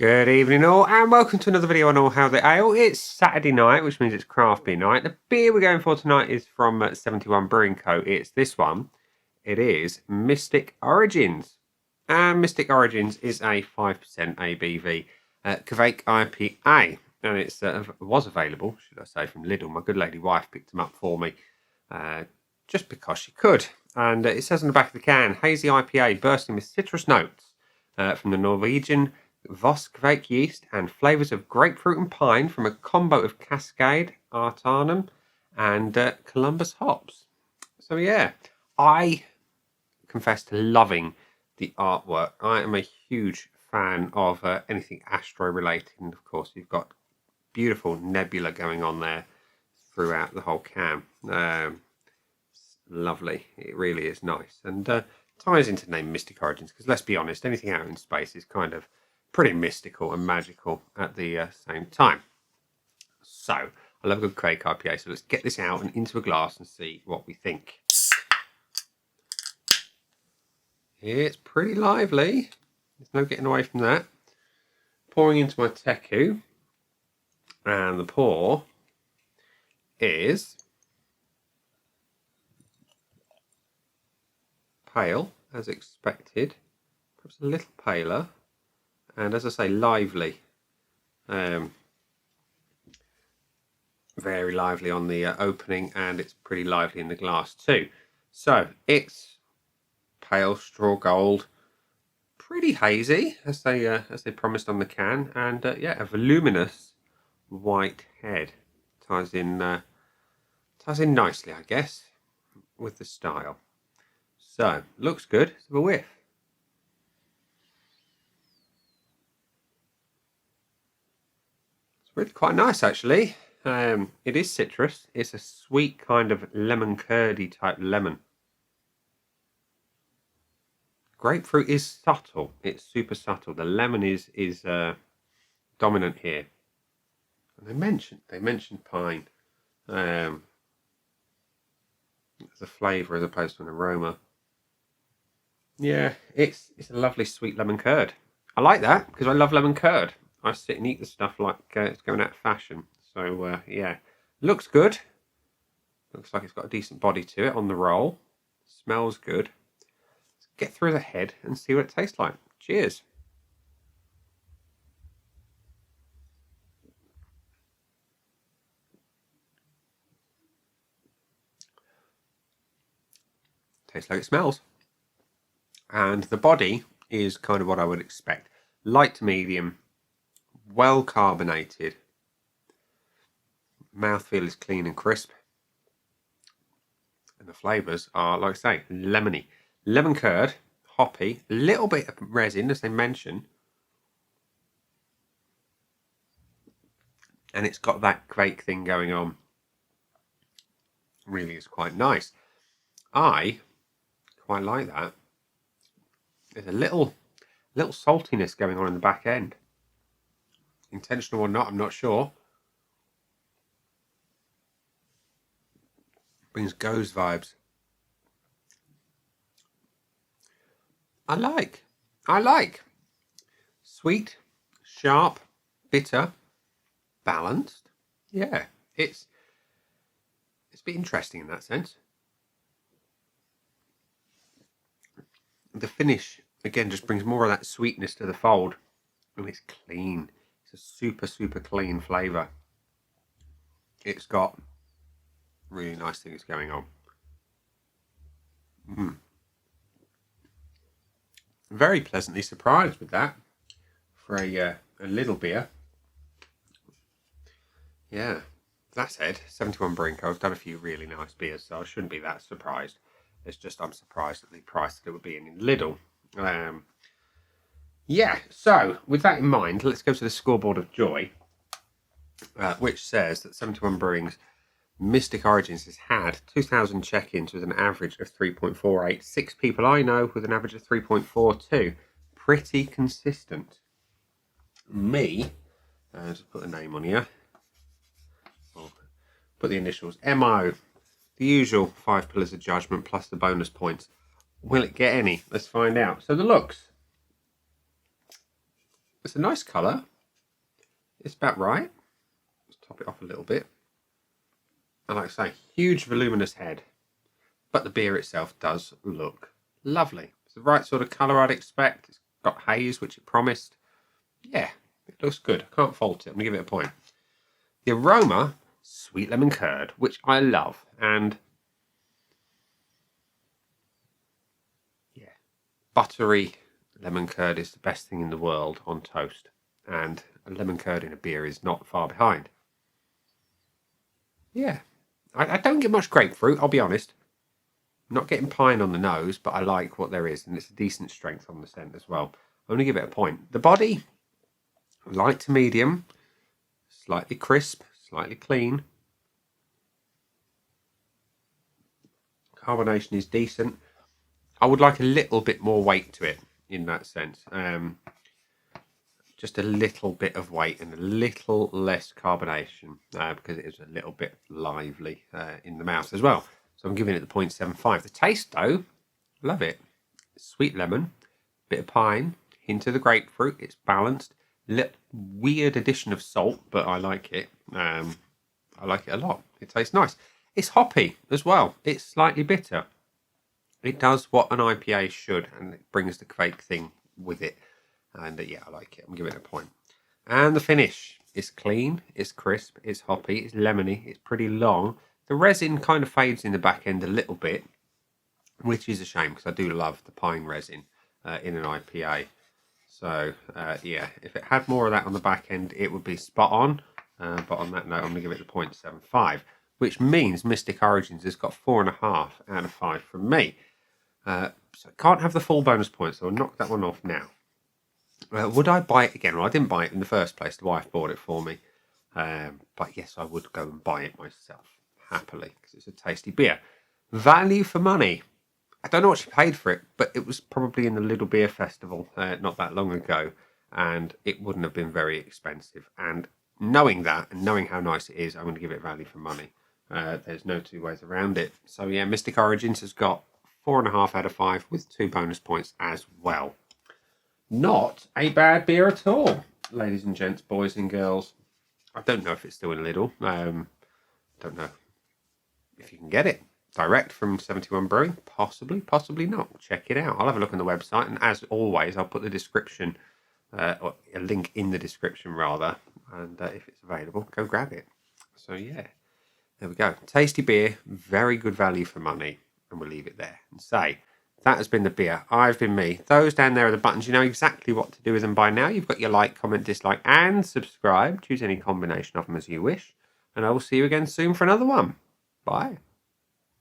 Good evening all, and welcome to another video on All How the Ale. It's Saturday night, which means it's craft beer night. The beer we're going for tonight is from 71 Brewing Co. It's this one. It is Mystic Origins. And Mystic Origins is a 5% ABV Kveik IPA. And it was available, should I say, from Lidl. My good lady wife picked them up for me just because she could. And it says on the back of the can, hazy IPA bursting with citrus notes from the Norwegian Voss Kveik yeast and flavours of grapefruit and pine from a combo of Cascade, Artarnum and Columbus hops. So yeah, I confess to loving the artwork. I am a huge fan of anything Astro related, and of course you've got beautiful nebula going on there throughout the whole can. It's lovely, it really is nice, and ties into the name Mystic Origins, because let's be honest, anything out in space is kind of pretty mystical and magical at the same time. So, I love a good Kveik IPA, so let's get this out and into a glass and see what we think. It's pretty lively. There's no getting away from that. Pouring into my teku, and the pour is pale, as expected. Perhaps a little paler. And as I say, lively. Very lively on the opening, and it's pretty lively in the glass too. So it's pale straw gold, pretty hazy as they promised on the can, and yeah, a voluminous white head ties in nicely, I guess, with the style. So looks good. Let's have a whiff. Really quite nice, actually. It is citrus. It's a sweet kind of lemon curdy type lemon. Grapefruit is subtle. It's super subtle. The lemon is dominant here. And they mentioned pine as a flavour as opposed to an aroma. Yeah, it's a lovely sweet lemon curd. I like that because I love lemon curd. I sit and eat the stuff like it's going out of fashion. So, yeah, looks good. Looks like it's got a decent body to it on the roll. Smells good. Let's get through the head and see what it tastes like. Cheers. Tastes like it smells. And the body is kind of what I would expect. Light to medium. Well carbonated. Mouthfeel is clean and crisp. And the flavours are, like I say, lemony. Lemon curd, hoppy, a little bit of resin, as they mention. And it's got that Kveik thing going on. Really is quite nice. I quite like that. There's a little saltiness going on in the back end. Intentional or not, I'm not sure. Brings Ghost vibes. I like. Sweet, sharp, bitter, balanced. Yeah, it's a bit interesting in that sense. The finish, again, just brings more of that sweetness to the fold. And it's clean. It's a super, super clean flavour. It's got really nice things going on. Very pleasantly surprised with that for a Lidl beer. Yeah, that said, 71 Brewing Co. have done a few really nice beers, so I shouldn't be that surprised. It's just I'm surprised at the price that it would be in Lidl. Yeah, so with that in mind, let's go to the scoreboard of joy, which says that 71 Brewing's Mystic Origins has had 2,000 check-ins with an average of 3.48. 6 people I know with an average of 3.42. Pretty consistent. Me, just put a name on here. I'll put the initials. MO. The usual 5 pillars of judgment plus the bonus points. Will it get any? Let's find out. So the looks. It's a nice colour. It's about right. Let's top it off a little bit. And like I say, huge voluminous head. But the beer itself does look lovely. It's the right sort of colour I'd expect. It's got haze, which it promised. Yeah, it looks good. I can't fault it. I'm going to give it a point. The aroma, sweet lemon curd, which I love. And yeah, buttery lemon curd is the best thing in the world on toast. And a lemon curd in a beer is not far behind. Yeah, I don't get much grapefruit, I'll be honest. Not getting pine on the nose, but I like what there is, and it's a decent strength on the scent as well. I'm going to give it a point. The body, light to medium, slightly crisp, slightly clean. Carbonation is decent. I would like a little bit more weight to it in that sense. Just a little bit of weight and a little less carbonation because it is a little bit lively in the mouth as well. So I'm giving it the 0.75. The taste, though, love it. Sweet lemon, bit of pine, hint of the grapefruit. It's balanced. Weird addition of salt, but I like it. I like it a lot. It tastes nice. It's hoppy as well. It's slightly bitter. It does what an IPA should, and it brings the Kveik thing with it. And yeah, I like it. I'm giving it a point. And the finish is clean. It's crisp. It's hoppy. It's lemony. It's pretty long. The resin kind of fades in the back end a little bit, which is a shame because I do love the pine resin in an IPA. So, yeah, if it had more of that on the back end, it would be spot on. But on that note, I'm going to give it the 0.75, which means Mystic Origins has got 4.5 out of 5 from me. So I can't have the full bonus points, so I'll knock that one off now. Would I buy it again? Well, I didn't buy it in the first place. The wife bought it for me. But yes, I would go and buy it myself. Happily, because it's a tasty beer. Value for money. I don't know what she paid for it, but it was probably in the Lidl Beer Festival not that long ago, and it wouldn't have been very expensive. And knowing that, and knowing how nice it is, I'm going to give it value for money. There's no two ways around it. So yeah, Mystic Origins has got 4.5 out of 5 with 2 bonus points as well. Not a bad beer at all, ladies and gents, boys and girls. I don't know if it's still in Lidl. Don't know if you can get it direct from 71 Brewing. Possibly not. Check it out. I'll have a look on the website, and as always, I'll put the description, or a link in the description rather, and if it's available, go grab it. So yeah, there we go. Tasty beer, very good value for money, and we'll leave it there and say that has been the beer. I've been me. Those down there are the buttons. You know exactly what to do with them by now. You've got your like, comment, dislike, and subscribe. Choose any combination of them as you wish. And I will see you again soon for another one. Bye.